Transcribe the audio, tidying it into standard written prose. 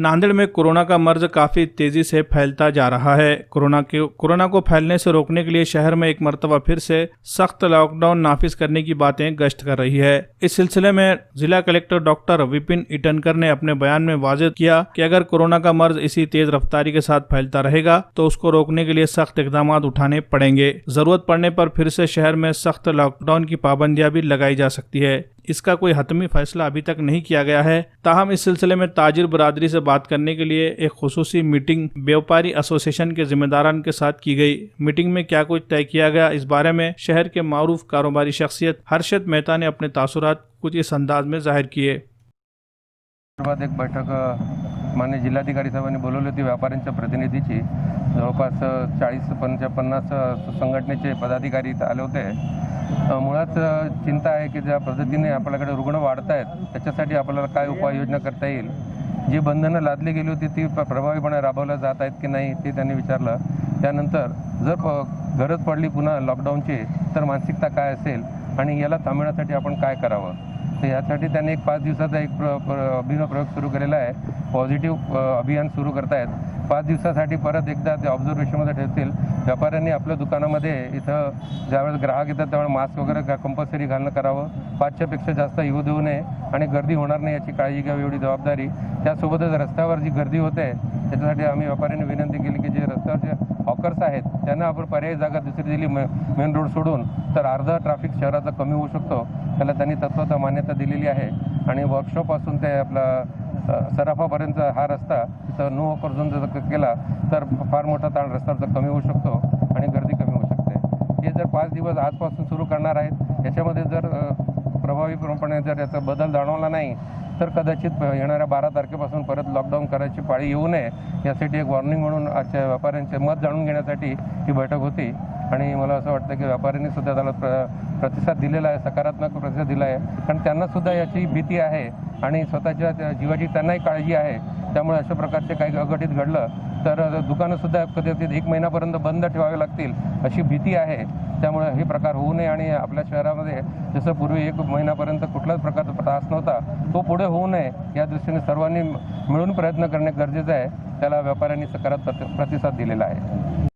नांदेड़ में कोरोना का मर्ज काफी तेजी से फैलता जा रहा है। कोरोना को फैलने से रोकने के लिए शहर में एक मर्तबा फिर से सख्त लॉकडाउन नाफिज करने की बातें गश्त कर रही है। इस सिलसिले में जिला कलेक्टर डॉक्टर विपिन ईटनकर ने अपने बयान में वाज़ेह किया कि अगर कोरोना का मर्ज इसी तेज रफ्तारी के साथ फैलता रहेगा तो उसको रोकने के लिए सख्त इकदाम उठाने पड़ेंगे। जरूरत पड़ने पर फिर से शहर में सख्त लॉकडाउन की पाबंदियां भी लगाई जा सकती है। इसका कोई हतमी फैसला अभी तक नहीं किया गया है। ताहम इस सिलसिले में ताजिर बरादरी से बात करने के लिए एक खुसूसी मीटिंग व्यापारी एसोसिएशन के जिम्मेदारान के साथ की गई। मीटिंग में क्या कुछ तय किया गया, इस बारे में शहर के मारूफ कारोबारी शख्सियत हर्षद मेहता ने अपने तासुरात कुछ इस अंदाज में जाहिर किए। एक बैठक मान्य जिल्हाधिकारी साहेबांनी बोलवली होती व्यापाऱ्यांच्या प्रतिनिधीची। जवळपास 40-50 संघटनेचे पदाधिकारी इथं आले होते। मुळात चिंता आहे की ज्या पद्धतीने आपल्याकडे रुग्ण वाढत आहेत त्याच्यासाठी आपल्याला काय उपाययोजना करता येईल, जी बंधनं लादली गेली होती ती प्रभावीपणे राबवल्या जात आहेत की नाही ते त्यांनी विचारलं। त्यानंतर जर गरज पडली पुन्हा लॉकडाऊनची तर मानसिकता काय असेल आणि याला थांबवण्यासाठी आपण काय करावं, तर यासाठी त्यांनी एक 5 दिवसाचा एक अभिनव प्रयोग सुरू केलेला आहे। पॉझिटिव्ह अभियान सुरू करतायत। 5 दिवसासाठी परत एकदा ते ऑब्झर्वेशनमध्ये ठेवतील। व्यापाऱ्यांनी आपल्या दुकानामध्ये इथं ज्यावेळेस ग्राहक येतात त्यावेळेस मास्क वगैरे कंपल्सरी घालणं करावं। 5च्या पेक्षा जास्त येऊ देऊ नये आणि गर्दी होणार नाही याची काळजी घ्यावी, एवढी जबाबदारी। त्यासोबतच रस्त्यावर जी गर्दी होते त्याच्यासाठी आम्ही व्यापाऱ्यांनी विनंती केली की जे रस्त्यावरचे हॉकर्स आहेत त्यांना आपण पर्यायी जागा दुसरी दिली मेन रोड सोडून तर अर्धा ट्रॅफिक शहराचा कमी होऊ शकतो। त्याला त्यांनी तत्वतः मान्यता दिलेली आहे आणि वर्कशॉपपासून ते आपला सराफापर्यंत हा रस्ता तिथं नो वॉकर झोन जर केला तर फार मोठा ताण रस्त्यावरचा कमी होऊ शकतो आणि गर्दी कमी होऊ शकते। हे जर 5 दिवस आजपासून सुरू करणार आहेत, याच्यामध्ये जर प्रभावीपणे जर याचा बदल जाणवला नाही तर कदाचित येणाऱ्या 12 तारखेपासून परत लॉकडाऊन करायची पाळी येऊ नये यासाठी एक वॉर्निंग म्हणून आजच्या व्यापाऱ्यांचे मत जाणून घेण्यासाठी ही बैठक होती। आणि मला असं वाटतं की व्यापाऱ्यांनी सुद्धा त्याला प्रतिसाद दिलेला आहे, सकारात्मक प्रतिसाद दिला आहे, कारण त्यांना सुद्धा याची भीती आहे आणि स्वतःच्या जीवाची त्यांनाही काळजी आहे। त्यामुळे अशा प्रकारचे काही अघटित घडलं तर दुकानंसुद्धा कदाचित 1 महिन्यापर्यंत बंद ठेवावे लागतील अशी भीती आहे। त्यामुळे हे प्रकार होऊ नये आणि आपल्या शहरामध्ये जसं पूर्वी 1 महिन्यापर्यंत कुठल्याच प्रकारचा त्रास नव्हता तो पुढे होऊ नये या दृष्टीने सर्वांनी मिळून प्रयत्न करणे गरजेचं आहे। त्याला व्यापाऱ्यांनी सकारात्मक प्रतिसाद दिलेला आहे।